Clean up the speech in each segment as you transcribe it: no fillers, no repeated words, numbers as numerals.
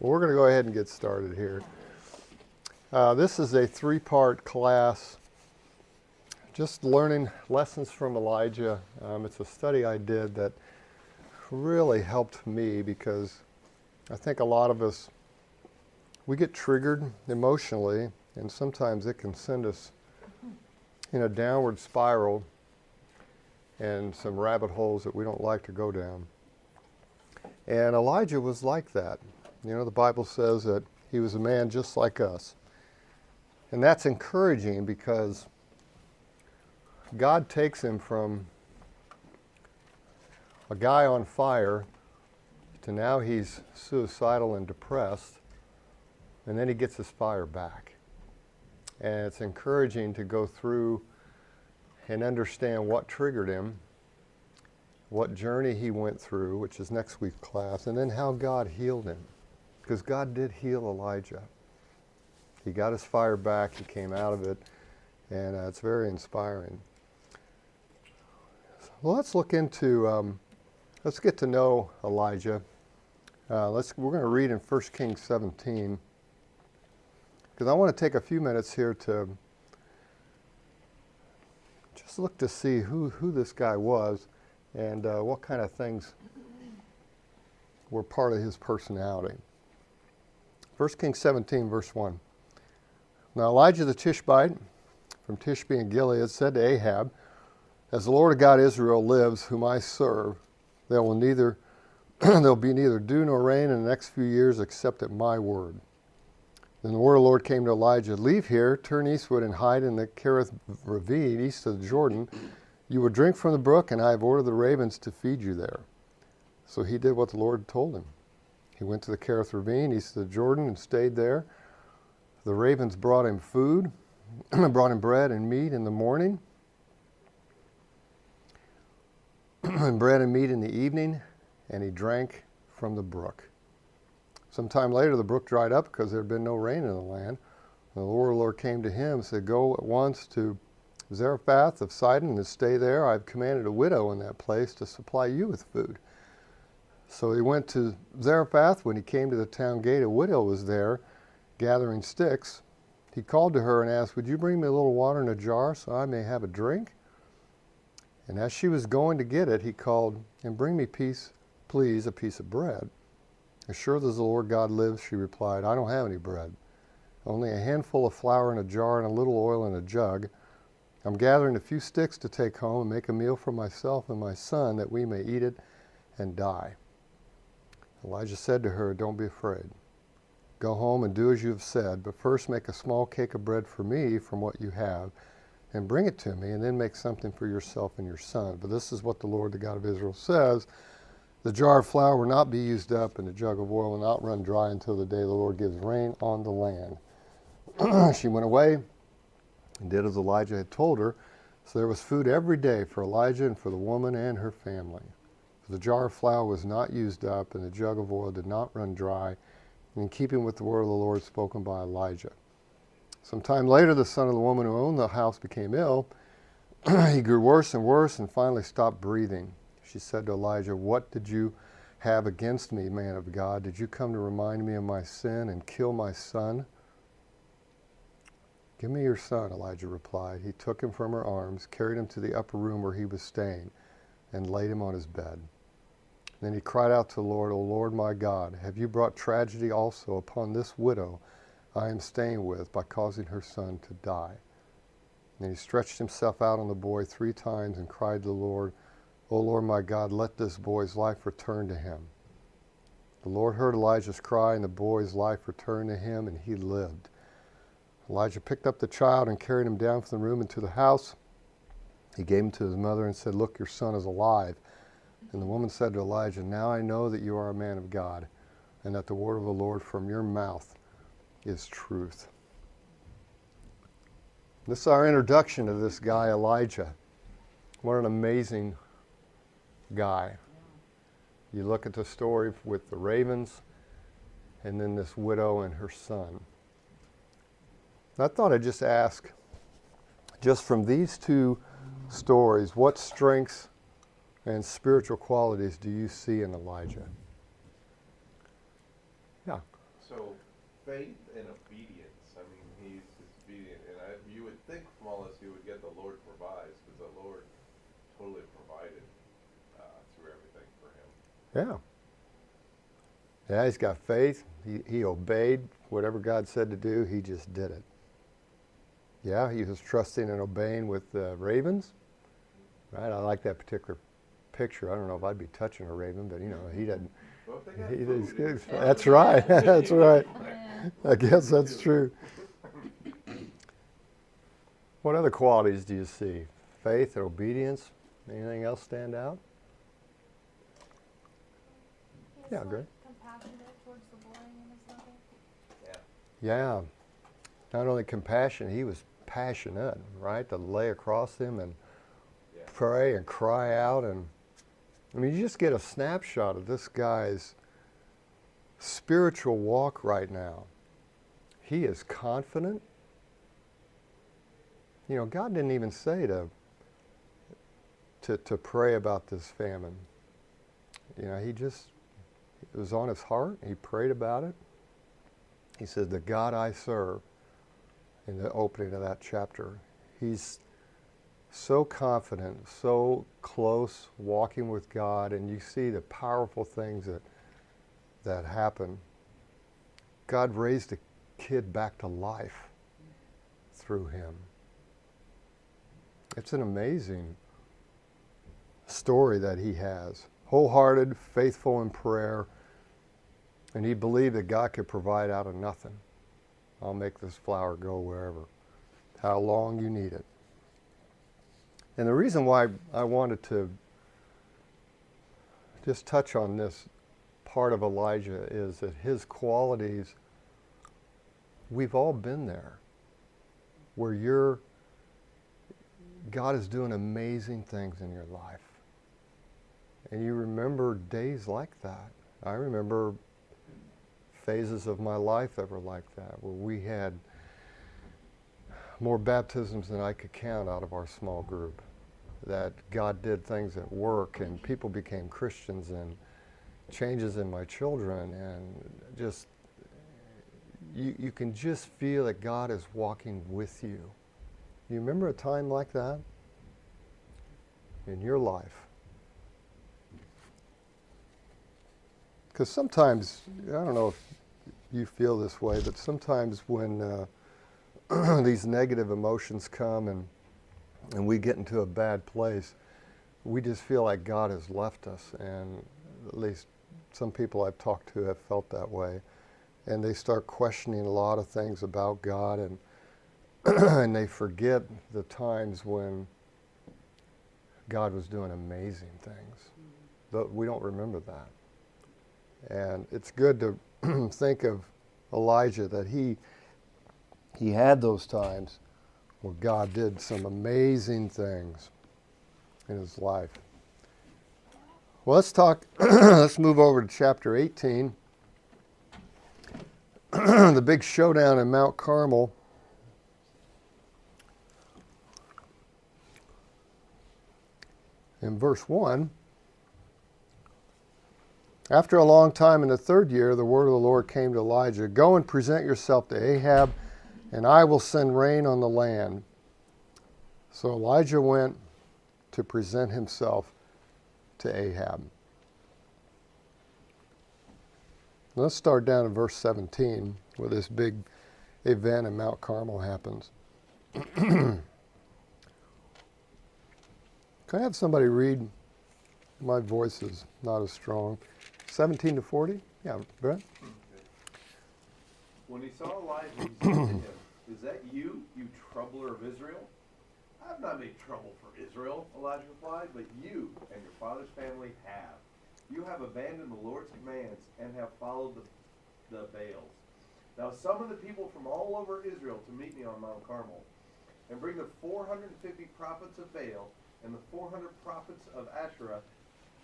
Well, we're going to go ahead and get started here. This is a three-part class, just learning lessons from Elijah. It's a study I did that really helped me because I think a lot of us, we get triggered emotionally, and sometimes it can send us in a downward spiral and some rabbit holes that we don't like to go down. And Elijah was like that. You know, the Bible says that he was a man just like us. And that's encouraging because God takes him from a guy on fire to now he's suicidal and depressed, and then he gets his fire back. And it's encouraging to go through and understand what triggered him, what journey he went through, which is next week's class, and then how God healed him. Because God did heal Elijah. He got his fire back, he came out of it, and it's very inspiring. Well, let's look into, let's get to know Elijah. We're going to read in 1 Kings 17, because I want to take a few minutes here to just look to see who this guy was and what kind of things were part of his personality. 1 Kings 17, verse 1. Now Elijah the Tishbite from Tishbe in Gilead said to Ahab, "As the Lord God Israel lives, whom I serve, there will be neither dew nor rain in the next few years except at my word." Then the word of the Lord came to Elijah, "Leave here, turn eastward, and hide in the Kerith ravine east of the Jordan. You will drink from the brook, and I have ordered the ravens to feed you there." So he did what the Lord told him. He went to the Kerith ravine east of the Jordan and stayed there. The ravens brought him food, brought him bread and meat in the morning, and bread and meat in the evening, and he drank from the brook. Sometime later, the brook dried up because there had been no rain in the land. And the Lord came to him and said, "Go at once to Zarephath of Sidon and stay there. I've commanded a widow in that place to supply you with food." So he went to Zarephath. When he came to the town gate, a widow was there gathering sticks. He called to her and asked, "Would you bring me a little water in a jar so I may have a drink?" And as she was going to get it, he called, "And bring me, please, a piece of bread." "As sure as the Lord God lives," she replied, "I don't have any bread. Only a handful of flour in a jar and a little oil in a jug. I'm gathering a few sticks to take home and make a meal for myself and my son that we may eat it and die." Elijah said to her, "Don't be afraid. Go home and do as you have said, but first make a small cake of bread for me from what you have, and bring it to me, and then make something for yourself and your son. But this is what the Lord, the God of Israel, says: the jar of flour will not be used up, and the jug of oil will not run dry until the day the Lord gives rain on the land." She went away and did as Elijah had told her. So there was food every day for Elijah and for the woman and her family. For the jar of flour was not used up, and the jug of oil did not run dry, in keeping with the word of the Lord spoken by Elijah. Some time later, the son of the woman who owned the house became ill. He grew worse and worse and finally stopped breathing. She said to Elijah, "What did you have against me, man of God? Did you come to remind me of my sin and kill my son?" "Give me your son," Elijah replied. He took him from her arms, carried him to the upper room where he was staying, and laid him on his bed. Then he cried out to the Lord, "O Lord my God, have you brought tragedy also upon this widow I am staying with by causing her son to die?" And he stretched himself out on the boy 3 times and cried to the Lord, "O Lord my God, let this boy's life return to him." The Lord heard Elijah's cry, and the boy's life returned to him, and he lived. Elijah picked up the child and carried him down from the room into the house. He gave him to his mother and said, "Look, your son is alive." And the woman said to Elijah, "Now I know that you are a man of God, and that the word of the Lord from your mouth is truth." This is our introduction to this guy, Elijah. What an amazing guy. You look at the story with the ravens, and then this widow and her son. I thought I'd just ask, just from these two stories, what strengths and spiritual qualities do you see in Elijah? Yeah. So, faith and obedience. I mean, he's obedient, and you would think from all this he would get the Lord provides, because the Lord totally provided through everything for him. Yeah. Yeah, he's got faith. He obeyed whatever God said to do. He just did it. Yeah, he was trusting and obeying with ravens. Right? I like that particular picture. I don't know if I'd be touching a raven, but he doesn't. Well, if they got He's food, good. That's right. That's right. I guess that's true. What other qualities do you see? Faith or obedience? Anything else stand out? Yeah, great. Compassionate towards the boy and his mother. Yeah. Not only compassion, he was passionate, right? To lay across him and pray and cry out. And I mean, you just get a snapshot of this guy's spiritual walk right now. He is confident. God didn't even say to pray about this famine. It was on his heart. He prayed about it. He said, the God I serve, in the opening of that chapter, he's so confident, so close, walking with God, and you see the powerful things that happen. God raised a kid back to life through him. It's an amazing story that he has. Wholehearted, faithful in prayer, and he believed that God could provide out of nothing. I'll make this flour go wherever, how long you need it. And the reason why I wanted to just touch on this part of Elijah is that his qualities, we've all been there, where God is doing amazing things in your life. And you remember days like that. I remember phases of my life that were like that, where we had more baptisms than I could count out of our small group. That God did things at work and people became Christians and changes in my children, and just, you can just feel that God is walking with you. You remember a time like that in your life? Because sometimes, I don't know if you feel this way, but sometimes when these negative emotions come and we get into a bad place, we just feel like God has left us. And at least some people I've talked to have felt that way. And they start questioning a lot of things about God, and and they forget the times when God was doing amazing things. But we don't remember that. And it's good to think of Elijah, that he had those times where God did some amazing things in his life. Well, let's move over to chapter 18. The big showdown in Mount Carmel. In verse 1, after a long time in the third year, the word of the Lord came to Elijah, "Go and present yourself to Ahab, and I will send rain on the land." So Elijah went to present himself to Ahab. Let's start down in verse 17, where this big event in Mount Carmel happens. Can I have somebody read? My voice is not as strong. 17 to 40? Yeah, Brett? When he saw Elijah, he said to him, "Is that you, you troubler of Israel?" "I have not made trouble for Israel," Elijah replied, "but you and your father's family have. You have abandoned the Lord's commands and have followed the Baals. Now summon the people from all over Israel to meet me on Mount Carmel, and bring the 450 prophets of Baal and the 400 prophets of Asherah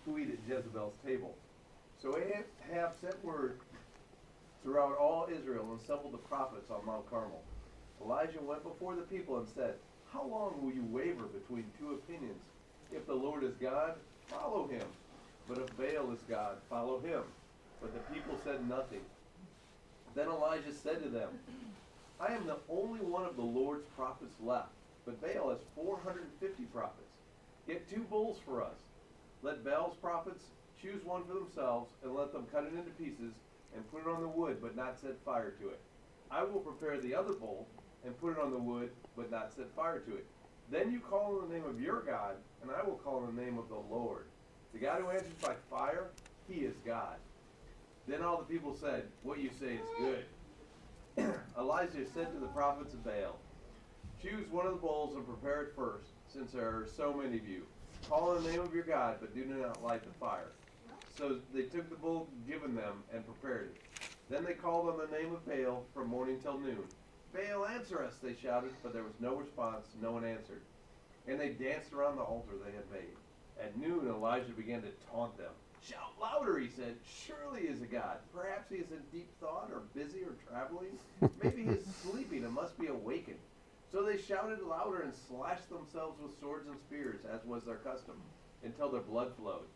who eat at Jezebel's table." So Ahab sent word throughout all Israel and assembled the prophets on Mount Carmel. Elijah went before the people and said, "How long will you waver between two opinions? If the Lord is God, follow him. But if Baal is God, follow him." But the people said nothing. Then Elijah said to them, I am the only one of the Lord's prophets left, but Baal has 450 prophets. Get 2 bulls for us. Let Baal's prophets choose one for themselves, and let them cut it into pieces, and put it on the wood, but not set fire to it. I will prepare the other bull, and put it on the wood, but not set fire to it. Then you call on the name of your God, and I will call on the name of the Lord. The God who answers by fire, he is God. Then all the people said, what you say is good. Elijah said to the prophets of Baal, choose one of the bulls and prepare it first, since there are so many of you. Call on the name of your God, but do not light the fire. So they took the bull given them and prepared it. Then they called on the name of Baal from morning till noon. Baal, answer us, they shouted, but there was no response. No one answered. And they danced around the altar they had made. At noon, Elijah began to taunt them. Shout louder, he said. Surely he is a god. Perhaps he is in deep thought or busy or traveling. Maybe he is sleeping and must be awakened. So they shouted louder and slashed themselves with swords and spears, as was their custom, until their blood flowed.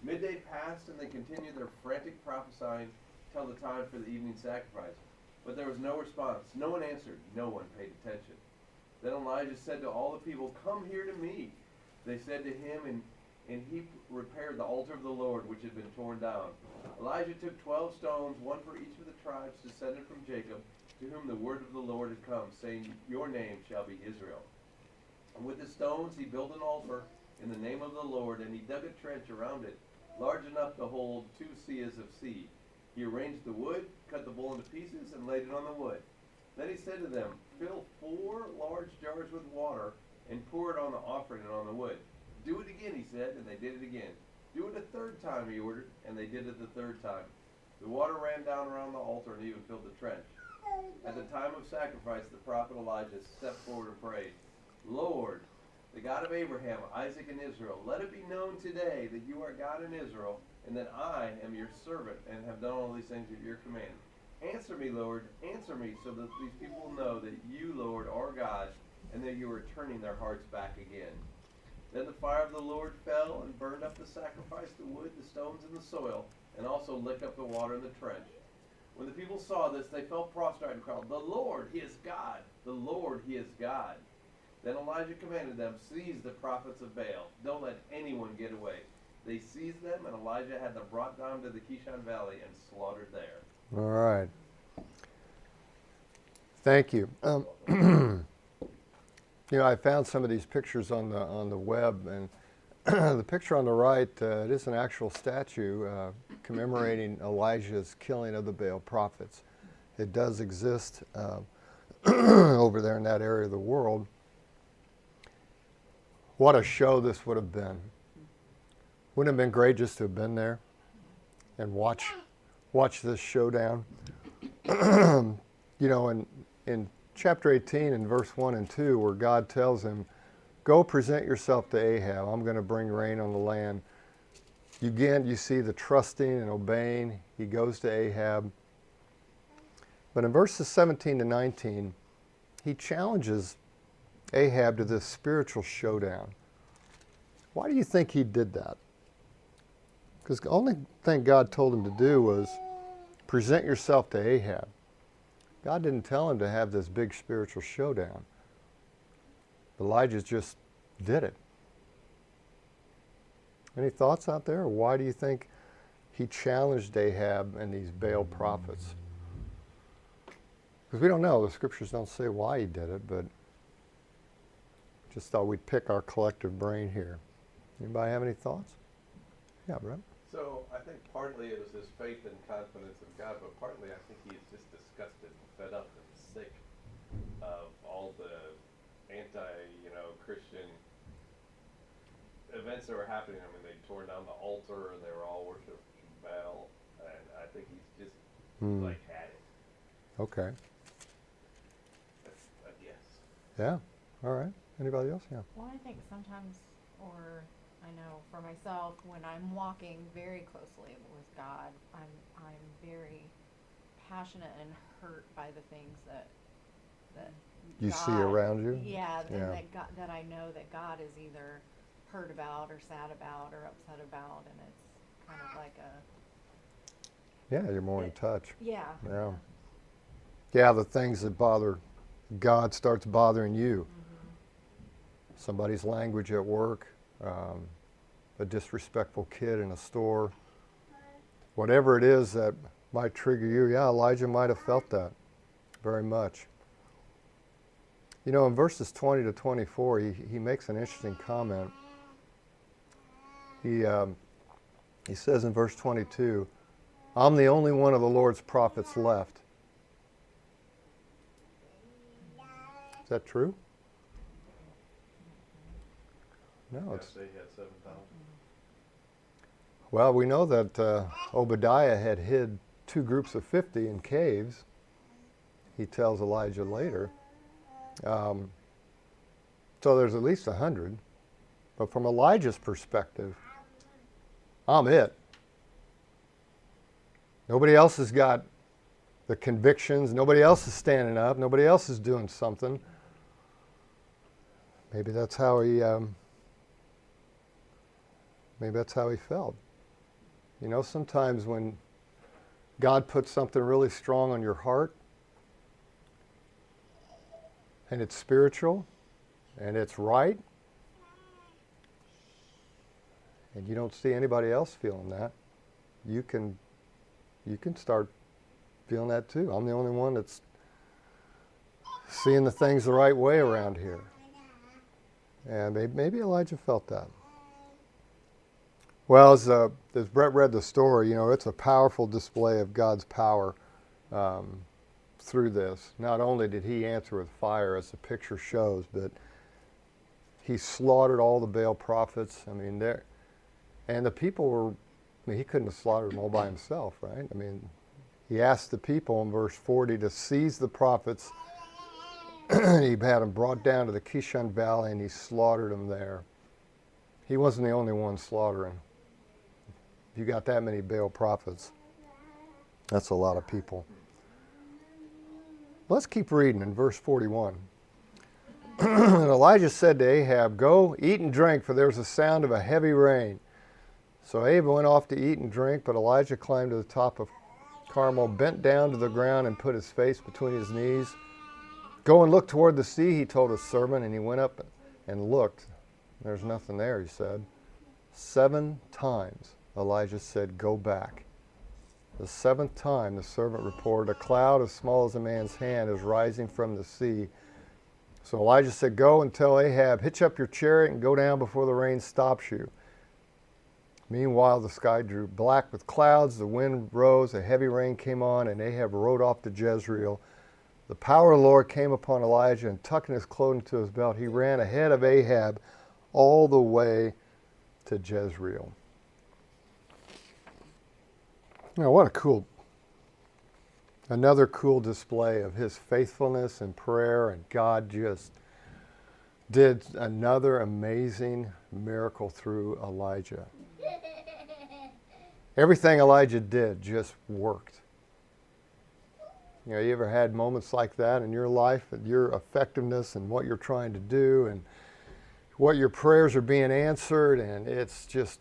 Midday passed, and they continued their frantic prophesying till the time for the evening sacrifice. But there was no response. No one answered. No one paid attention. Then Elijah said to all the people, come here to me. They said to him, and he repaired the altar of the Lord, which had been torn down. Elijah took 12 stones, one for each of the tribes descended from Jacob, to whom the word of the Lord had come, saying, your name shall be Israel. And with the stones he built an altar in the name of the Lord, and he dug a trench around it, large enough to hold 2 seahs of seed. He arranged the wood, cut the bull into pieces, and laid it on the wood. Then he said to them, fill 4 large jars with water, and pour it on the offering and on the wood. Do it again, he said, and they did it again. Do it a 3rd time, he ordered, and they did it the 3rd time. The water ran down around the altar and even filled the trench. At the time of sacrifice, the prophet Elijah stepped forward and prayed, Lord, the God of Abraham, Isaac, and Israel, let it be known today that you are God in Israel, and that I am your servant, and have done all these things at your command. Answer me, Lord, answer me, so that these people will know that you, Lord, are God, and that you are turning their hearts back again. Then the fire of the Lord fell and burned up the sacrifice, the wood, the stones, and the soil, and also licked up the water in the trench. When the people saw this, they fell prostrate and cried, the Lord, he is God! The Lord, he is God! Then Elijah commanded them, seize the prophets of Baal. Don't let anyone get away. They seized them, and Elijah had them brought down to the Kishon Valley and slaughtered there. All right. Thank you. You know, I found some of these pictures on the web, and the picture on the right, it is an actual statue commemorating Elijah's killing of the Baal prophets. It does exist over there in that area of the world. What a show this would have been. Wouldn't it have been great just to have been there and watch this showdown? You know, in chapter 18 and verse 1 and 2, where God tells him, go present yourself to Ahab. I'm going to bring rain on the land. Again, you see the trusting and obeying. He goes to Ahab. But in verses 17 to 19, he challenges Ahab to this spiritual showdown. Why do you think he did that? Because the only thing God told him to do was present yourself to Ahab. God didn't tell him to have this big spiritual showdown. Elijah just did it. Any thoughts out there? Or why do you think he challenged Ahab and these Baal prophets? Because we don't know. The scriptures don't say why he did it, but just thought we'd pick our collective brain here. Anybody have any thoughts? Yeah, Brett? So I think partly it was his faith and confidence in God, but partly I think he's just disgusted and fed up and sick of all the Christian events that were happening. I mean, they tore down the altar and they were all worshiping Baal, and I think he's just like had it. Okay. That's a guess. Yeah. All right. Anybody else? Yeah. Well, I think sometimes, or I know for myself, when I'm walking very closely with God, I'm very passionate and hurt by the things that You God, see around you? Yeah, Yeah. and that I know that God is either hurt about or sad about or upset about, and it's kind of like a Yeah, you're more in touch. yeah. Yeah. Yeah, the things that bother God starts bothering you. Somebody's language at work, a disrespectful kid in a store, whatever it is that might trigger you. Yeah, Elijah might have felt that very much. You know, in verses 20 to 24, he makes an interesting comment. He says in verse 22, I'm the only one of the Lord's prophets left. Is that true? No, Yes, they had 7,000. well, we know that Obadiah had hid 2 groups of 50 in caves. He tells Elijah later. So there's at least 100. But from Elijah's perspective, I'm it. Nobody else has got the convictions. Nobody else is standing up. Nobody else is doing something. Maybe that's how he. Maybe that's how he felt. You know, sometimes when God puts something really strong on your heart, and it's spiritual, and it's right, and you don't see anybody else feeling that, you can start feeling that too. I'm the only one that's seeing the things the right way around here. And maybe Elijah felt that. Well, as Brett read the story, you know, it's a powerful display of God's power through this. Not only did he answer with fire, as the picture shows, but he slaughtered all the Baal prophets. I mean, and the people were, I mean, he couldn't have slaughtered them all by himself, right? I mean, he asked the people in verse 40 to seize the prophets. He had them brought down to the Kishon Valley, and he slaughtered them there. He wasn't the only one slaughtering. If you got that many Baal prophets, that's a lot of people. Let's keep reading in verse 41. And Elijah said to Ahab, go, eat and drink, for there was a sound of a heavy rain. So Ahab went off to eat and drink, but Elijah climbed to the top of Carmel, bent down to the ground, and put his face between his knees. Go and look toward the sea, he told his servant, and he went up and looked. There's nothing there, he said. 7 times Elijah said, go back. The 7th time the servant reported, a cloud as small as a man's hand is rising from the sea. So Elijah said, go and tell Ahab, hitch up your chariot and go down before the rain stops you. Meanwhile, the sky grew black with clouds, the wind rose, a heavy rain came on, and Ahab rode off to Jezreel. The power of the Lord came upon Elijah, and tucking his clothing to his belt, he ran ahead of Ahab all the way to Jezreel. Now, what another cool display of his faithfulness and prayer, and God just did another amazing miracle through Elijah. Everything Elijah did just worked. You know, you ever had moments like that in your life, and your effectiveness and what you're trying to do and what your prayers are being answered, and it's just,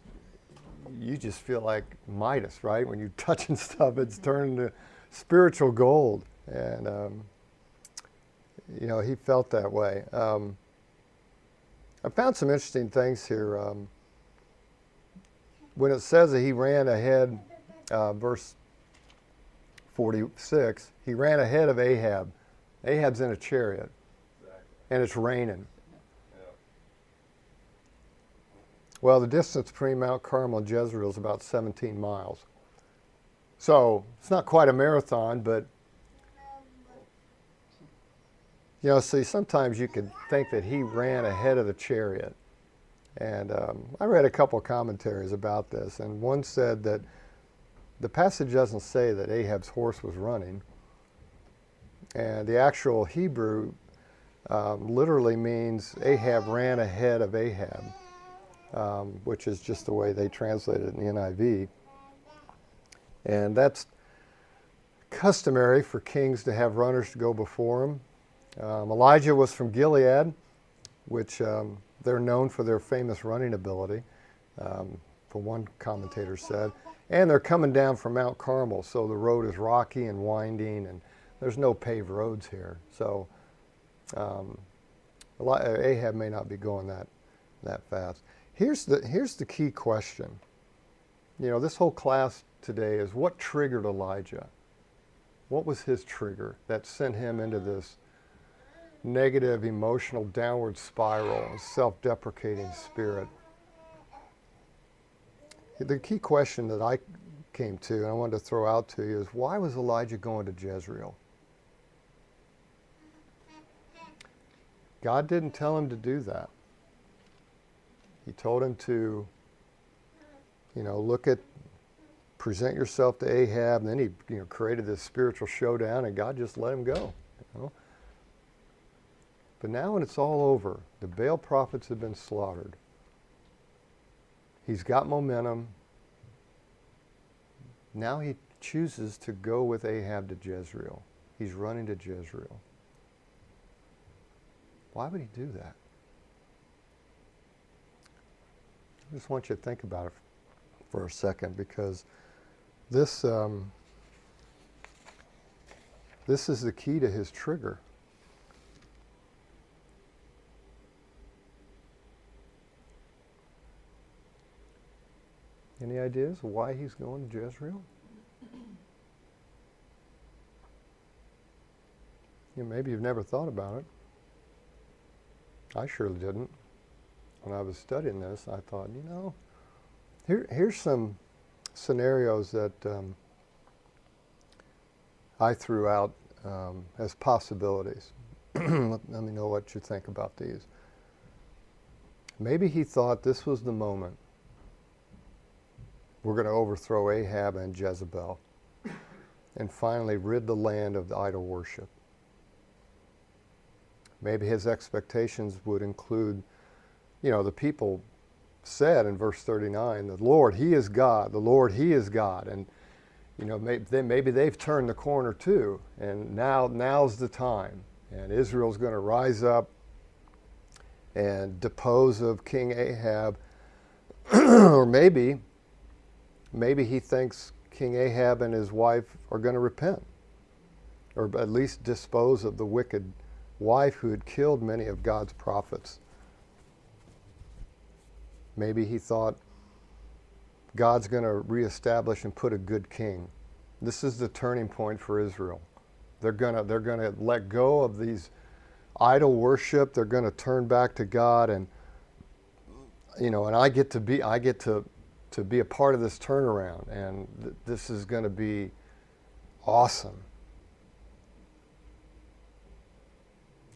you just feel like Midas, right? When you're touching stuff, it's turning to spiritual gold. And, you know, he felt that way. I found some interesting things here. When it says that he ran ahead, verse 46, he ran ahead of Ahab. Ahab's in a chariot, and it's raining. Well, the distance between Mount Carmel and Jezreel is about 17 miles. So it's not quite a marathon, but, you know, see, sometimes you could think that he ran ahead of the chariot. And I read a couple of commentaries about this, and one said that the passage doesn't say that Ahab's horse was running. And the actual Hebrew literally means Ahab ran ahead of Ahab. Which is just the way they translate it in the NIV. And that's customary for kings to have runners to go before them. Elijah was from Gilead, which they're known for their famous running ability, for one commentator said. And they're coming down from Mount Carmel, so the road is rocky and winding, and there's no paved roads here. So Ahab may not be going that fast. Here's the key question. You know, this whole class today is what triggered Elijah? What was his trigger that sent him into this negative, emotional, downward spiral, self-deprecating spirit? The key question that I came to, and I wanted to throw out to you, is why was Elijah going to Jezreel? God didn't tell him to do that. He told him to, present yourself to Ahab, and then he, created this spiritual showdown, and God just let him go. But now when it's all over, the Baal prophets have been slaughtered. He's got momentum. Now he chooses to go with Ahab to Jezreel. He's running to Jezreel. Why would he do that? I just want you to think about it for a second, because this is the key to his trigger. Any ideas why he's going to Jezreel? Maybe you've never thought about it. I surely didn't. When I was studying this, I thought, here's some scenarios that I threw out as possibilities. Let me know what you think about these. Maybe he thought this was the moment. We're going to overthrow Ahab and Jezebel and finally rid the land of the idol worship. Maybe his expectations would include, the people said in verse 39, the Lord, He is God, the Lord, He is God. And, maybe they've turned the corner too, and now's the time. And Israel's going to rise up and depose of King Ahab. Or maybe he thinks King Ahab and his wife are going to repent, or at least dispose of the wicked wife who had killed many of God's prophets. Maybe he thought God's going to reestablish and put a good king. This is the turning point for Israel. They're going to let go of these idol worship. They're going to turn back to God, and and I get to be a part of this turnaround, and this is going to be awesome.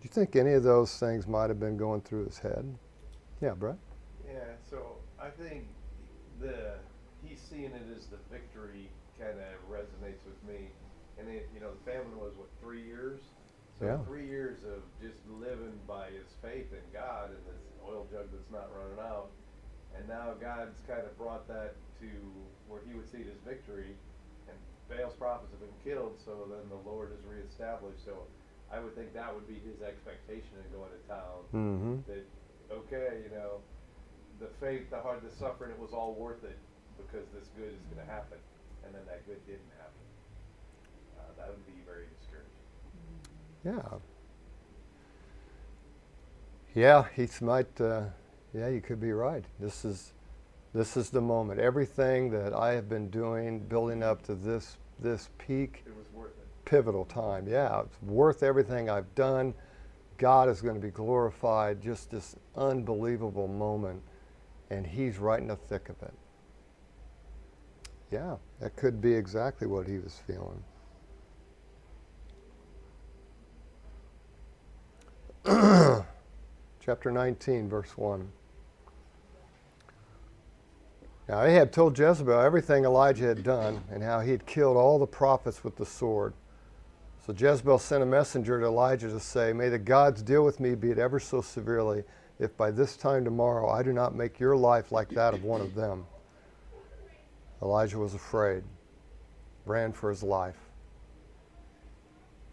Do you think any of those things might have been going through his head? Yeah, Brett? Yeah, so I think he's seeing it as the victory kind of resonates with me. And the famine was, 3 years? So Yeah. 3 years of just living by his faith in God and this oil jug that's not running out. And now God's kind of brought that to where he would see it as victory. And Baal's prophets have been killed, so then the Lord is reestablished. So I would think that would be his expectation in going to town. Mm-hmm. That, okay, the faith, the hard, the suffering, it was all worth it because this good is going to happen. And then that good didn't happen. That would be very discouraging. Yeah, you could be right. This is the moment. Everything that I have been doing, building up to this peak, It was worth it. pivotal time. Yeah, it's worth everything I've done. God is going to be glorified. Just this unbelievable moment, and He's right in the thick of it. Yeah, that could be exactly what he was feeling. Chapter 19, verse 1. Now Ahab told Jezebel everything Elijah had done and how he had killed all the prophets with the sword. So Jezebel sent a messenger to Elijah to say, "May the gods deal with me, be it ever so severely, if by this time tomorrow I do not make your life like that of one of them." Elijah was afraid, ran for his life.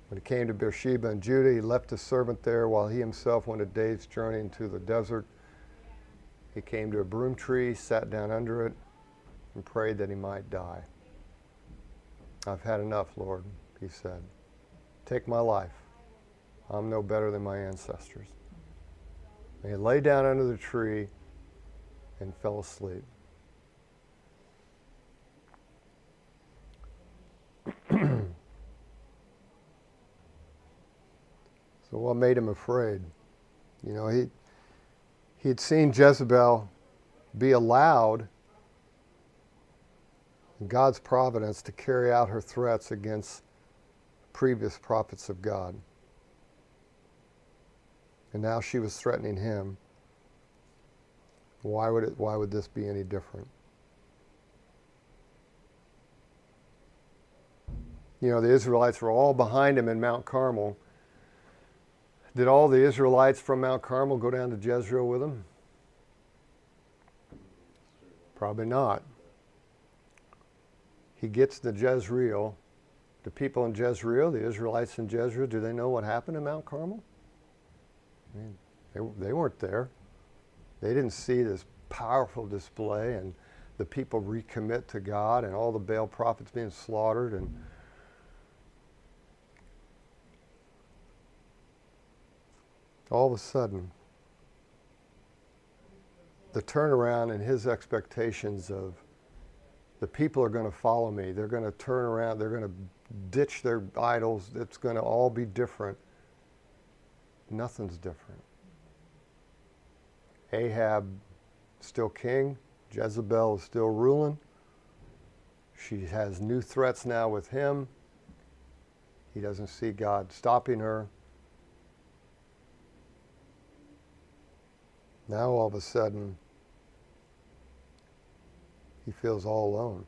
When he came to Beersheba in Judah, he left his servant there while he himself went a day's journey into the desert. He came to a broom tree, sat down under it, and prayed that he might die. "I've had enough, Lord," he said. take my life. I'm no better than my ancestors. And he lay down under the tree and fell asleep. So what made him afraid? You know, he'd seen Jezebel be allowed in God's providence to carry out her threats against previous prophets of God. And now she was threatening him. Why would this be any different? You know, the Israelites were all behind him in Mount Carmel. Did all the Israelites from Mount Carmel go down to Jezreel with him? Probably not. He gets to Jezreel. The people in Jezreel, the Israelites in Jezreel, do they know what happened in Mount Carmel? I mean, they weren't there. They didn't see this powerful display and the people recommit to God and all the Baal prophets being slaughtered. And all of a sudden, the turnaround in his expectations of the people are going to follow me, they're going to turn around, they're going to ditch their idols, it's going to all be different. Nothing's different. Ahab still king, Jezebel is still ruling. She has new threats now with him. He doesn't see God stopping her. Now all of a sudden, he feels all alone.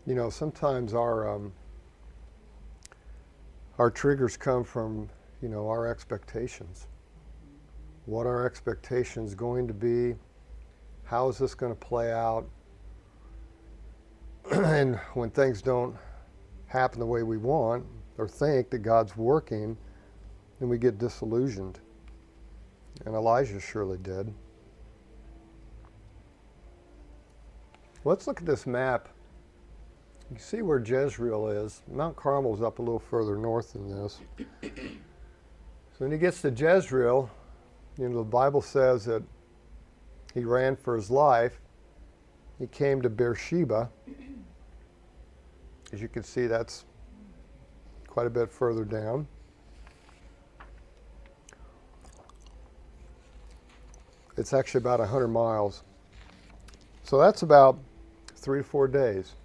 You know, sometimes our triggers come from, you know, our expectations. What are our expectations going to be? How is this going to play out? And when things don't happen the way we want or think that God's working, then we get disillusioned. And Elijah surely did. Let's look at this map. You see where Jezreel is. Mount Carmel's up a little further north than this. So when he gets to Jezreel, you know, the Bible says that he ran for his life. He came to Beersheba. As you can see, that's quite a bit further down. It's actually about 100 miles. So that's about 3 to 4 days.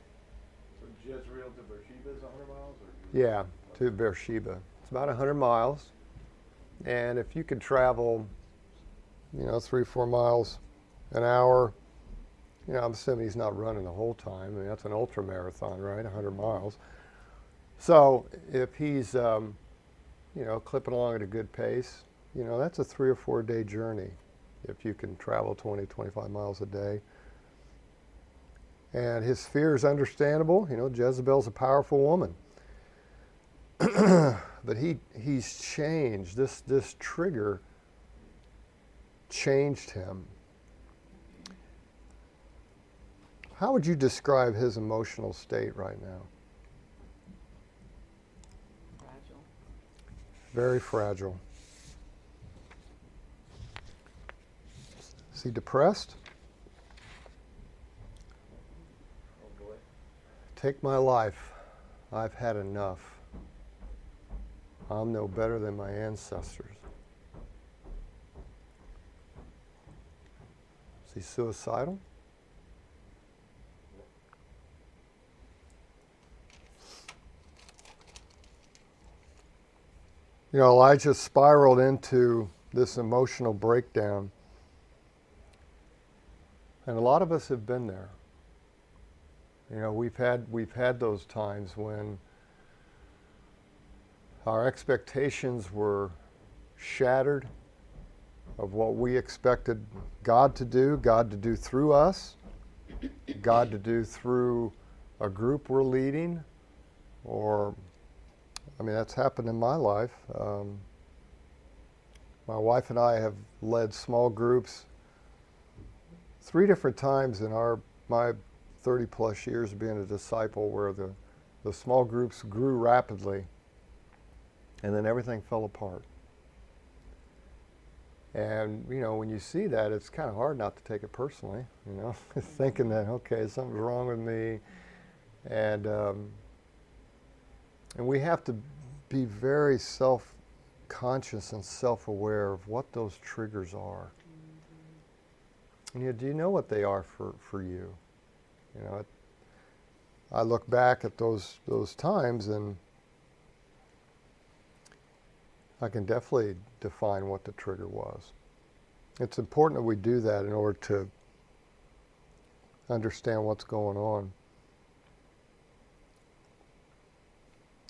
So Jezreel to Beersheba is 100 miles? Yeah, to Beersheba. It's about 100 miles. And if you could travel, you know, 3 or 4 miles an hour, you know, I'm assuming he's not running the whole time. I mean, that's an ultra marathon, right? 100 miles. So if he's, you know, clipping along at a good pace, you know, that's a 3 or 4 day journey if you can travel 20, 25 miles a day. And his fear is understandable. You know, Jezebel's a powerful woman. But he's changed. This trigger changed him. How would you describe his emotional state right now? Fragile. Very fragile. Is he depressed? Oh boy. Take my life. I've had enough. I'm no better than my ancestors. Is he suicidal? You know, Elijah spiraled into this emotional breakdown. And a lot of us have been there. You know, we've had those times when our expectations were shattered of what we expected God to do through us, God to do through a group we're leading, or, I mean, that's happened in my life. My wife and I have led small groups 3 different times in my 30 plus years of being a disciple where the small groups grew rapidly and then everything fell apart. And, you know, when you see that, it's kind of hard not to take it personally, you know, thinking that, okay, something's wrong with me. And we have to be very self-conscious and self-aware of what those triggers are. And do you know what they are for you? You know, I look back at those times and I can definitely define what the trigger was. It's important that we do that in order to understand what's going on.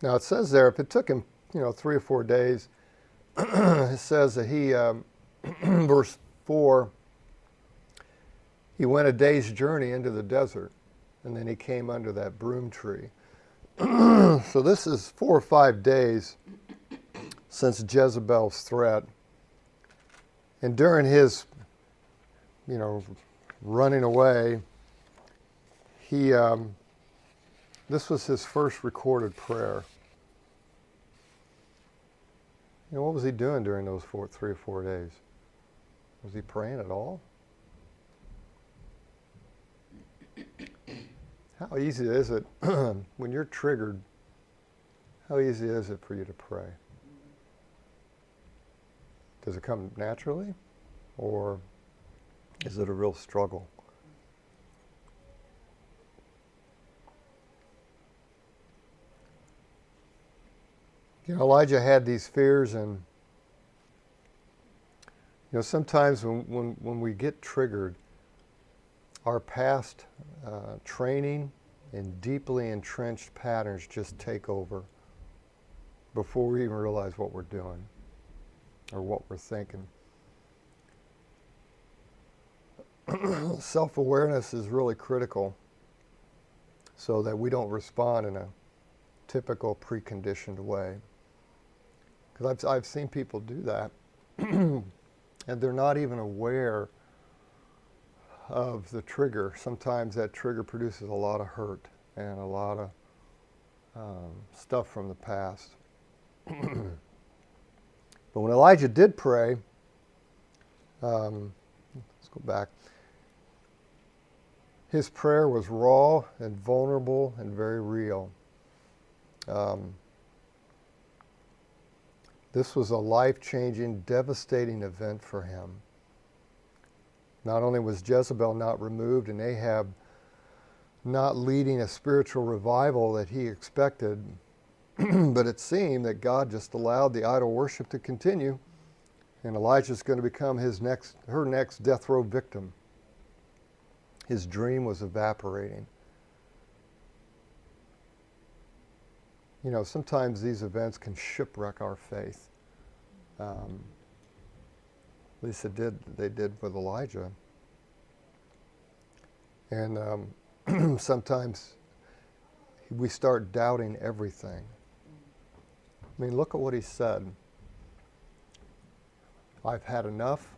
Now it says there, if it took him, you know, 3 or 4 days, it says that he, verse 4, he went a day's journey into the desert, and then he came under that broom tree. So this is 4 or 5 days since Jezebel's threat. And during his, you know, running away, he, this was his first recorded prayer. You know, what was he doing during those 3 or 4 days? Was he praying at all? How easy is it when you're triggered? How easy is it for you to pray? Does it come naturally, or is it a real struggle? You know, Elijah had these fears, and you know, sometimes when we get triggered, our past training and deeply entrenched patterns just take over before we even realize what we're doing or what we're thinking. Self-awareness is really critical so that we don't respond in a typical preconditioned way. Because I've seen people do that and they're not even aware of the trigger. Sometimes that trigger produces a lot of hurt and a lot of stuff from the past. But when Elijah did pray, let's go back. His prayer was raw and vulnerable and very real. This was a life-changing, devastating event for him. Not only was Jezebel not removed and Ahab not leading a spiritual revival that he expected, but it seemed that God just allowed the idol worship to continue, and Elijah's going to become her next death row victim. His dream was evaporating. You know, sometimes these events can shipwreck our faith. At least they did with Elijah. And sometimes we start doubting everything. I mean, look at what he said. I've had enough.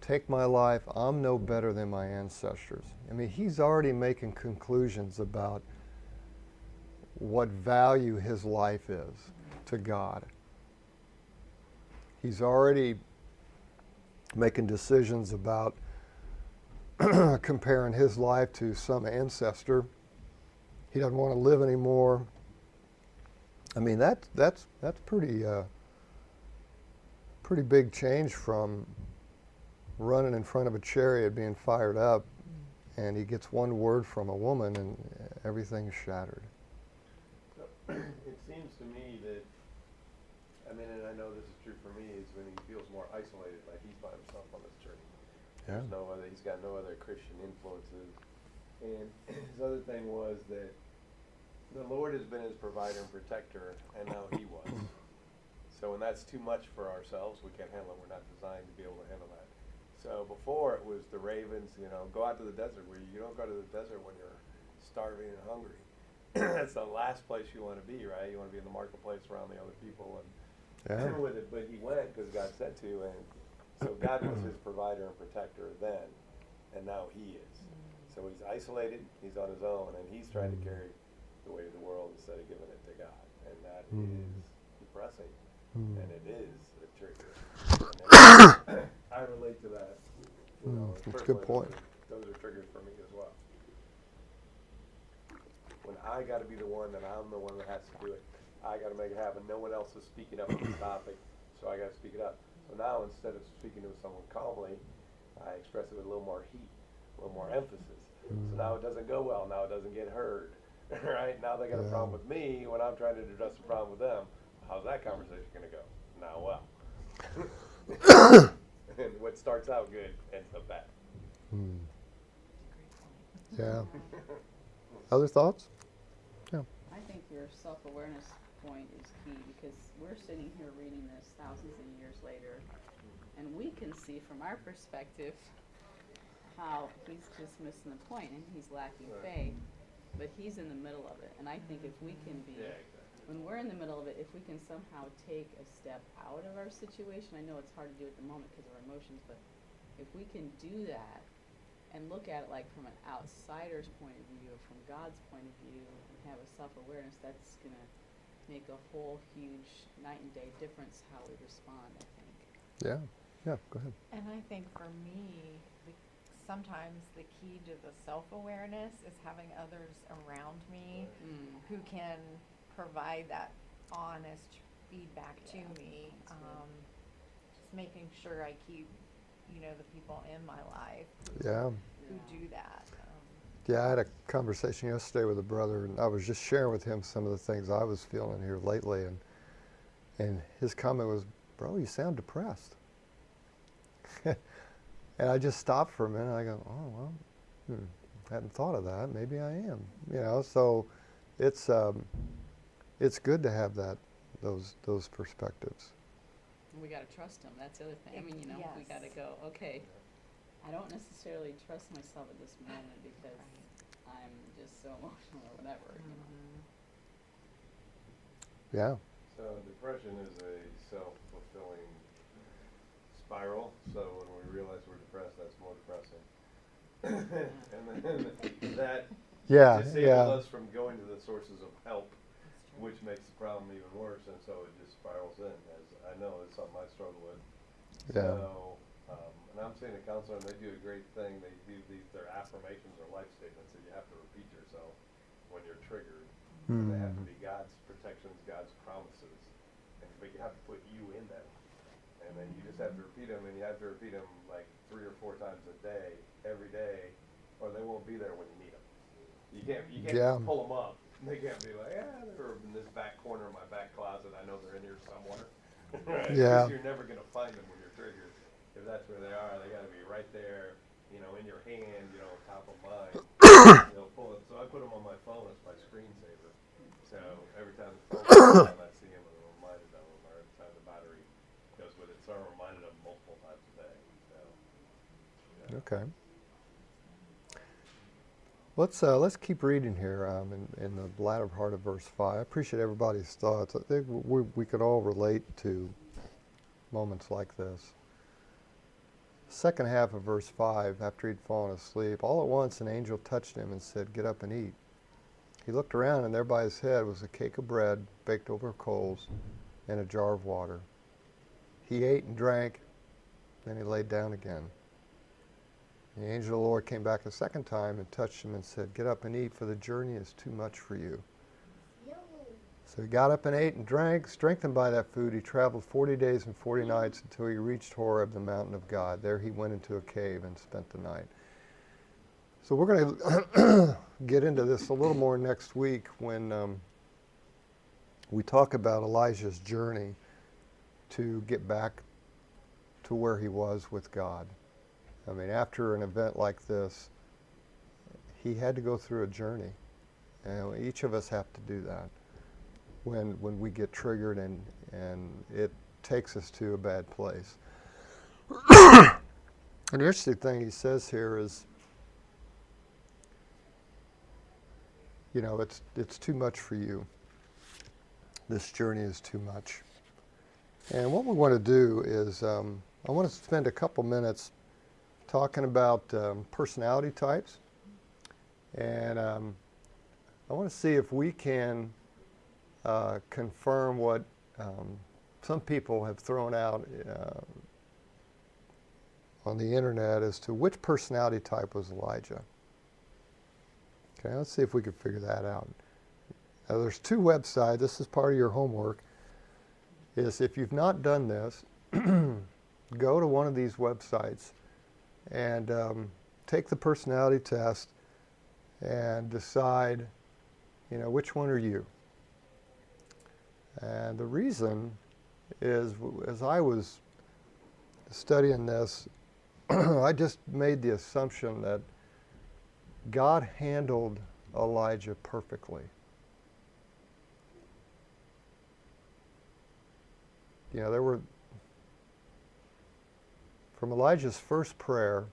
Take my life. I'm no better than my ancestors. I mean, he's already making conclusions about what value his life is to God. He's already making decisions about comparing his life to some ancestor. He doesn't want to live anymore. I mean, that's pretty big change from running in front of a chariot being fired up, and he gets one word from a woman and everything's shattered. It seems to me that, I mean, and I know this is true for me, is when he feels more isolated, like he's by himself on this journey. Yeah. He's got no other Christian influences. And his other thing was that the Lord has been his provider and protector, and now he was. So when that's too much for ourselves, we can't handle it. We're not designed to be able to handle that. So before it was the ravens, you know, go out to the desert, where you don't go to the desert when you're starving and hungry. That's the last place you want to be, right? You want to be in the marketplace around the other people and with it. But he went because God said to, and so God was his provider and protector then, and now he is. So So he's isolated, he's on his own, and he's trying to carry the weight of the world instead of giving it to God. And that is depressing. And it is a trigger. And I relate to that. You know, That's a good personally, point. Those are triggers for me as well. When I got to be the one, and I'm the one that has to do it, I got to make it happen. No one else is speaking up on this topic, so I got to speak it up. So now, instead of speaking to someone calmly, I express it with a little more heat, a little more emphasis. So now it doesn't go well. Now it doesn't get heard. Right? Now they got a problem with me when I'm trying to address the problem with them. How's that conversation going to go? Now, well. And what starts out good ends up bad. Yeah. Other thoughts? I think your self-awareness point is key because we're sitting here reading this thousands of years later, and we can see from our perspective how he's just missing the point and he's lacking faith, but he's in the middle of it. And I think if we can be, when we're in the middle of it, if we can somehow take a step out of our situation, I know it's hard to do at the moment because of our emotions, but if we can do that and look at it like from an outsider's point of view, or from God's point of view, and have a self-awareness, that's going to make a whole huge night and day difference how we respond, I think. Yeah. Yeah, go ahead. And I think for me, sometimes the key to the self-awareness is having others around me who can provide that honest feedback to me. Just making sure I keep, the people in my life Yeah. who do that. Yeah, I had a conversation yesterday with a brother, and I was just sharing with him some of the things I was feeling here lately, and his comment was, "Bro, you sound depressed." And I just stopped for a minute. And I go, "Oh well, hadn't thought of that. Maybe I am." So it's good to have those perspectives. We got to trust him. That's the other thing. I mean, we got to go, okay, I don't necessarily trust myself at this moment because I'm just so emotional or whatever. Yeah. So depression is a self-fulfilling spiral. So when we realize we're depressed, that's more depressing. And then that disables us from going to the sources of help, which makes the problem even worse, and so it just spirals in. As I know, it's something I struggle with. Yeah. So, and I'm seeing a counselor, and they do a great thing. They do their affirmations or life statements that you have to repeat yourself when you're triggered. And they have to be God's protections, God's promises, but you have to put you in them. And then you just have to repeat them, and you have to repeat them like 3 or 4 times a day, every day, or they won't be there when you need them. You can't just pull them up. They can't be like, they're in this back corner of my back closet. I know they're in here somewhere. Right? Yeah. Because you're never going to find them when you're triggered. If that's where they are, they got to be right there, in your hand, top of mind. Pull it. So I put them on my phone as my screensaver. So every time the phone goes on, I see them and I'm reminded of them, or every time the battery goes with it. So I'm reminded of them multiple times a day. So, yeah. Okay. Let's keep reading here in the latter part of verse 5. I appreciate everybody's thoughts. I think we could all relate to moments like this. Second half of verse 5, after he'd fallen asleep, all at once an angel touched him and said, "Get up and eat." He looked around, and there by his head was a cake of bread baked over coals and a jar of water. He ate and drank, then he laid down again. The angel of the Lord came back a second time and touched him and said, "Get up and eat, for the journey is too much for you." So he got up and ate and drank. Strengthened by that food, he traveled 40 days and 40 nights until he reached Horeb, the mountain of God. There he went into a cave and spent the night. So we're going to get into this a little more next week when we talk about Elijah's journey to get back to where he was with God. I mean, after an event like this, he had to go through a journey. And each of us have to do that when we get triggered and it takes us to a bad place. An interesting thing he says here is, it's too much for you. This journey is too much. And what we want to do is, I want to spend a couple minutes talking about personality types And I want to see if we can confirm what some people have thrown out on the internet as to which personality type was Elijah. Okay, let's see if we can figure that out. Now, there's two websites. This is part of your homework. Is if you've not done this, go to one of these websites and take the personality test and decide, which one are you? And the reason is, as I was studying this, I just made the assumption that God handled Elijah perfectly. There were, from Elijah's first prayer,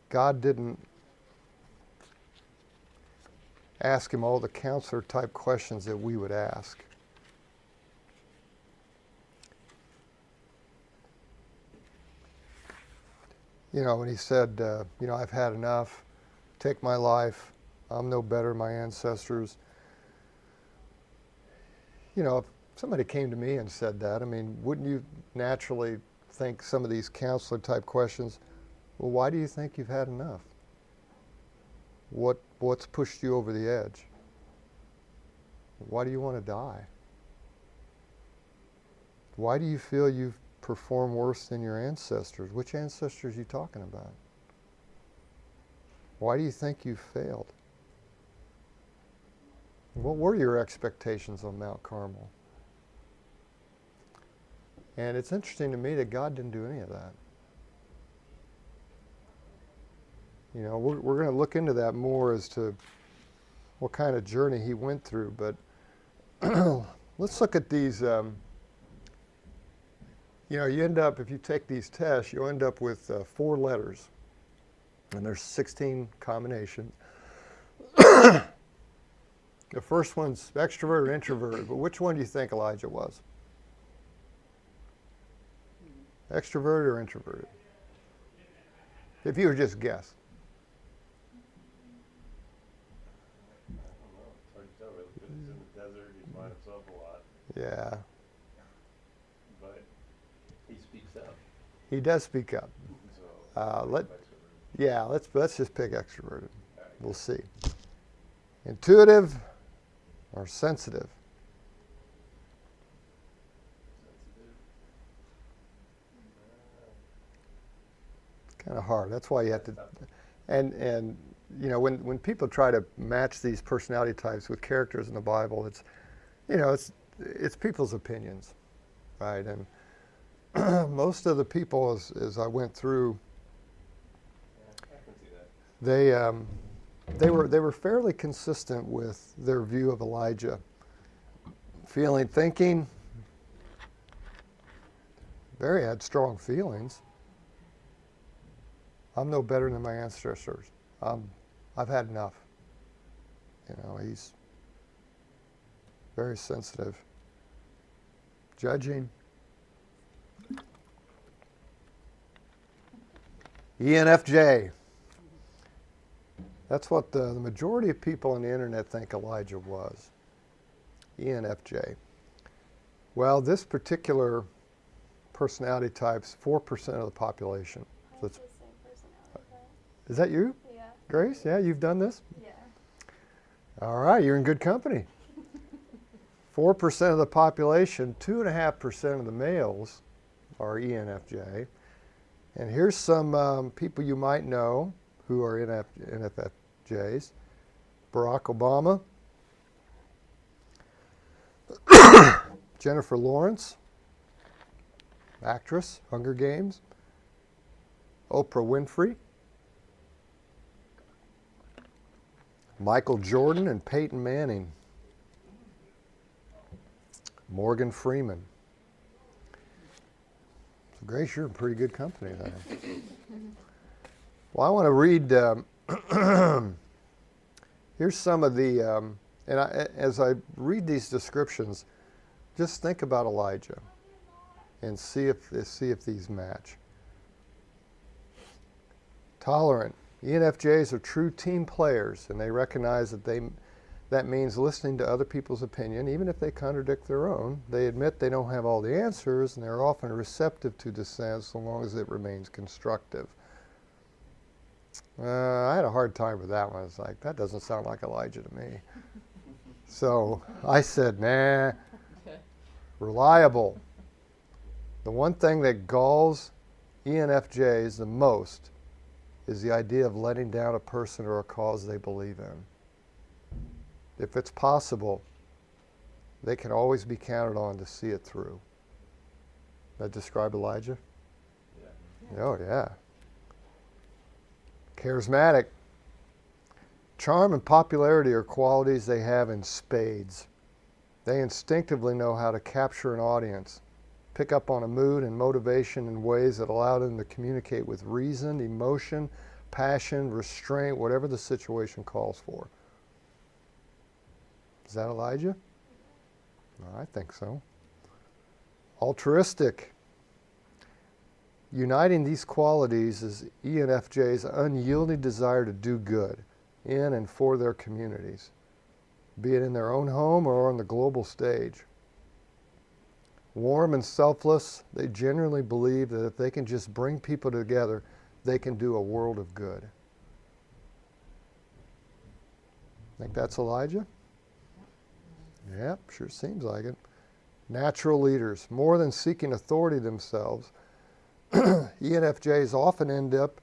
God didn't ask him all the counselor type questions that we would ask. When he said, I've had enough, take my life, I'm no better than my ancestors. If somebody came to me and said that, wouldn't you naturally think some of these counselor type questions, well, why do you think you've had enough? What's pushed you over the edge? Why do you want to die? Why do you feel you've performed worse than your ancestors? Which ancestors are you talking about? Why do you think you failed? What were your expectations on Mount Carmel? And it's interesting to me that God didn't do any of that. We're going to look into that more as to what kind of journey he went through. But let's look at these. You end up, if you take these tests, you'll end up with 4 letters. And there's 16 combinations. The first one's extrovert or introverted, but which one do you think Elijah was? Extroverted or introverted? If you were just guess. I don't know. It's hard to tell, really, because he's in the desert, he's by himself a lot, Yeah, but He speaks up. he does speak up. so. Let's just pick extroverted. We'll see. Intuitive or sensitive? Kind of hard. That's why you have to. And when people try to match these personality types with characters in the Bible, it's people's opinions, right? And most of the people, as I went through, I can see that. they were fairly consistent with their view of Elijah. Thinking, very had strong feelings. I'm no better than my ancestors. I've had enough. He's very sensitive. Judging. ENFJ. That's what the majority of people on the internet think Elijah was. ENFJ. Well, this particular personality type's 4% of the population. So it's, the same personality type. is that you, Yeah. Grace? Yeah, you've done this? Yeah. All right, you're in good company. 4% of the population, 2.5% of the males are ENFJ. And here's some people you might know who are ENFJs. Barack Obama, Jennifer Lawrence, actress, Hunger Games, Oprah Winfrey, Michael Jordan and Peyton Manning, Morgan Freeman. So Grace, you're in pretty good company then. Well, I want to read, here's some of the, as I read these descriptions, just think about Elijah and see if these match. Tolerant, ENFJs are true team players, and they recognize that means listening to other people's opinion, even if they contradict their own. They admit they don't have all the answers, and they're often receptive to dissent so long as it remains constructive. I had a hard time with that one. It's like, that doesn't sound like Elijah to me. So I said, nah. Reliable. The one thing that galls ENFJs the most is the idea of letting down a person or a cause they believe in. If it's possible, they can always be counted on to see it through. That describe Elijah? Yeah. Oh, yeah. Charismatic. Charm and popularity are qualities they have in spades. They instinctively know how to capture an audience, pick up on a mood and motivation in ways that allow them to communicate with reason, emotion, passion, restraint, whatever the situation calls for. Is that Elijah? I think so. Altruistic. Uniting these qualities is ENFJ's unyielding desire to do good in and for their communities, be it in their own home or on the global stage. Warm and selfless, they genuinely believe that if they can just bring people together, they can do a world of good. Think that's Elijah? Yep, sure seems like it. Natural leaders, more than seeking authority themselves, ENFJs often end up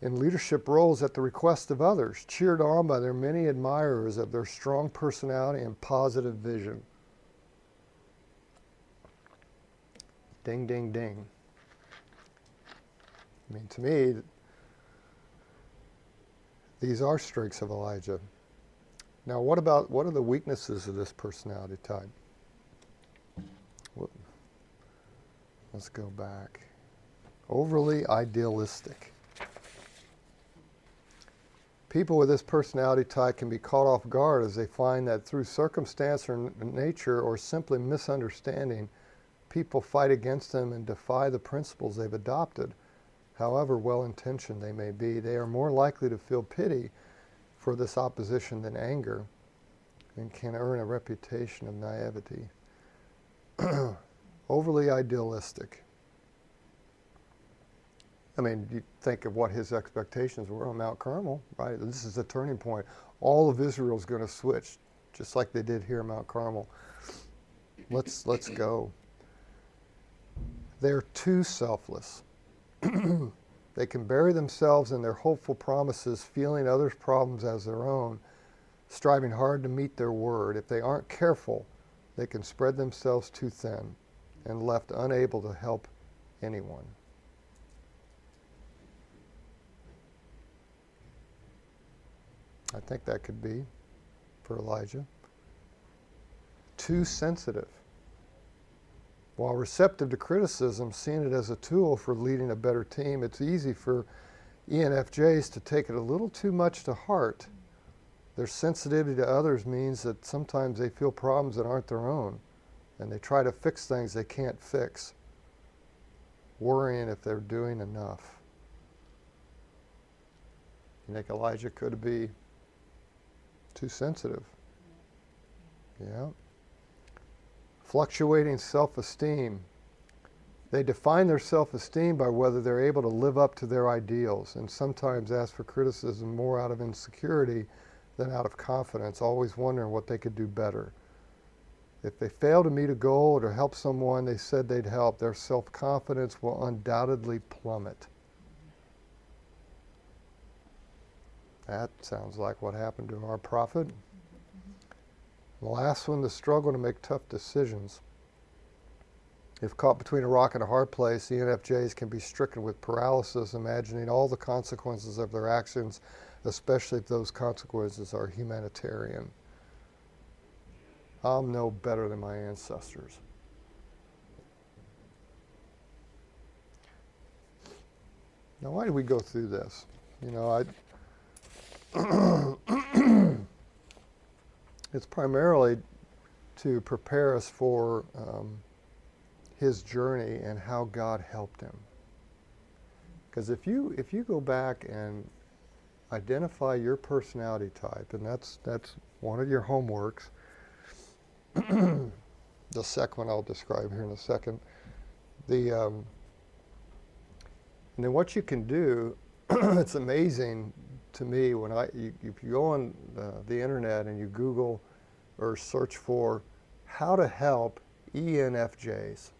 in leadership roles at the request of others, cheered on by their many admirers of their strong personality and positive vision. Ding, ding, ding. I mean, to me, these are strengths of Elijah. Now, what are the weaknesses of this personality type? Let's go back. Overly idealistic. People with this personality type can be caught off guard as they find that through circumstance or nature or simply misunderstanding, people fight against them and defy the principles they've adopted. However well-intentioned they may be, they are more likely to feel pity for this opposition than anger and can earn a reputation of naivety. Overly idealistic. I mean, you think of what his expectations were on Mount Carmel, right? This is a turning point. All of Israel is going to switch, just like they did here at Mount Carmel. Let's go. They're too selfless. They can bury themselves in their hopeful promises, feeling others' problems as their own, striving hard to meet their word. If they aren't careful, they can spread themselves too thin and left unable to help anyone. I think that could be for Elijah. Too sensitive. While receptive to criticism, seeing it as a tool for leading a better team, it's easy for ENFJs to take it a little too much to heart. Their sensitivity to others means that sometimes they feel problems that aren't their own, and they try to fix things they can't fix, worrying if they're doing enough. You think Elijah could be too sensitive? Yeah. Fluctuating self-esteem. They define their self-esteem by whether they're able to live up to their ideals, and sometimes ask for criticism more out of insecurity than out of confidence, always wondering what they could do better. If they fail to meet a goal or to help someone they said they'd help, their self-confidence will undoubtedly plummet. That sounds like what happened to our prophet. The last one, the struggle to make tough decisions. If caught between a rock and a hard place, ENFJs can be stricken with paralysis, imagining all the consequences of their actions, especially if those consequences are humanitarian. I'm no better than my ancestors. Now, why do we go through this? You know, it's primarily to prepare us for his journey and how God helped him. Because if you go back and identify your personality type, and that's one of your homeworks. The second one I'll describe here in a second. And then what you can do, it's amazing to me when if you go on the internet and you Google or search for how to help ENFJs,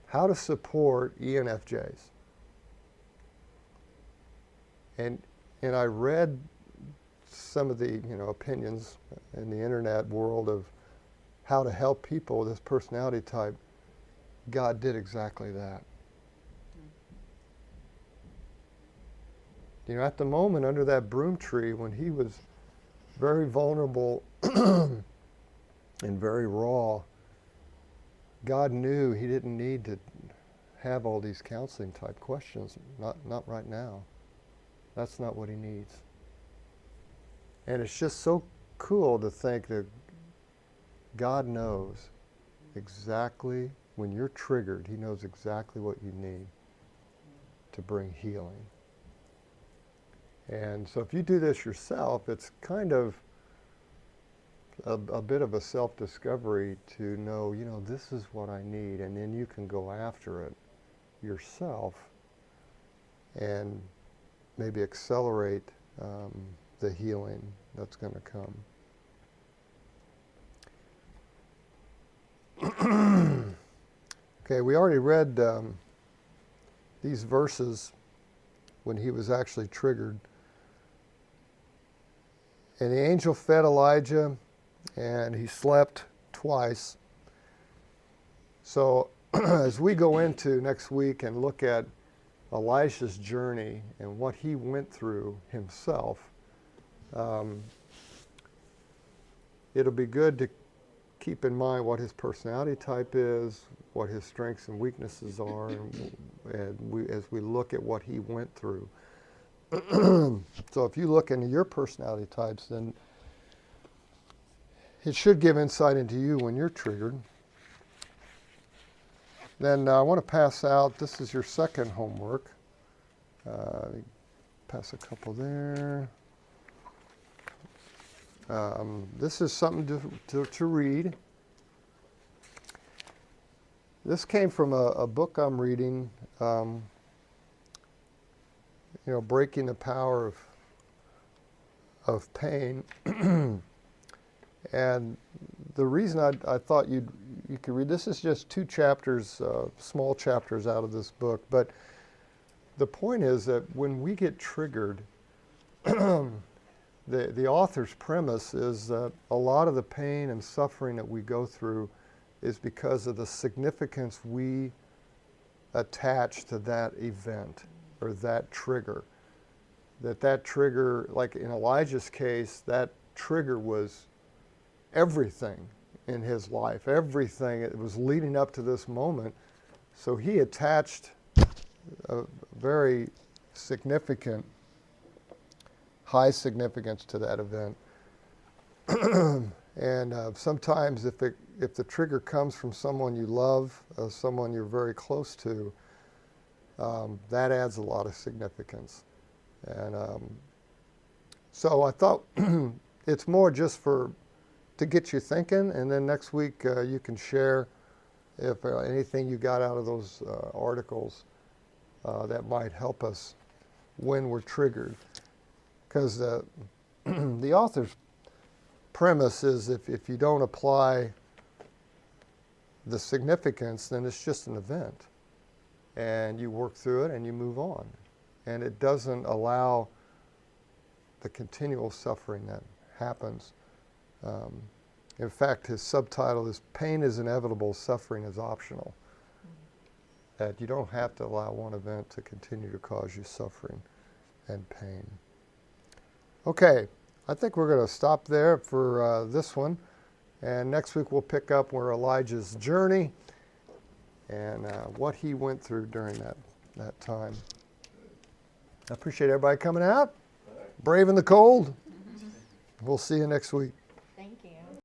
how to support ENFJs. And I read some of the opinions in the internet world of how to help people with this personality type. God did exactly that. At the moment under that broom tree when he was very vulnerable and very raw, God knew he didn't need to have all these counseling type questions. Not right now. That's not what he needs. And it's just so cool to think that God knows exactly when you're triggered, he knows exactly what you need to bring healing. And so if you do this yourself, it's kind of a bit of a self-discovery to know, this is what I need, and then you can go after it yourself and maybe accelerate the healing that's going to come. Okay, we already read these verses when he was actually triggered. And the angel fed Elijah, and he slept twice. So as we go into next week and look at Elisha's journey and what he went through himself, it'll be good to keep in mind what his personality type is, what his strengths and weaknesses are, as we look at what he went through. So if you look into your personality types, then it should give insight into you when you're triggered. Then I want to pass out, this is your second homework. Pass a couple there. This is something to read. This came from a book I'm reading, Breaking the Power of Pain. And the reason I thought you could read, this is just 2 chapters, small chapters out of this book, but the point is that when we get triggered, the author's premise is that a lot of the pain and suffering that we go through is because of the significance we attach to that event or that trigger. That trigger, like in Elijah's case, that trigger was everything in his life, everything. It was leading up to this moment. So he attached a very significant, high significance to that event. And sometimes if the trigger comes from someone you love, someone you're very close to, that adds a lot of significance. And so I thought it's more just to get you thinking, and then next week you can share if anything you got out of those articles that might help us when we're triggered. Because the author's premise is if you don't apply the significance, then it's just an event. And you work through it and you move on. And it doesn't allow the continual suffering that happens. In fact, his subtitle is Pain is Inevitable, Suffering is Optional. That you don't have to allow one event to continue to cause you suffering and pain. Okay, I think we're going to stop there for this one. And next week we'll pick up where Elijah's journey and what he went through during that time. I appreciate everybody coming out, braving the cold. We'll see you next week.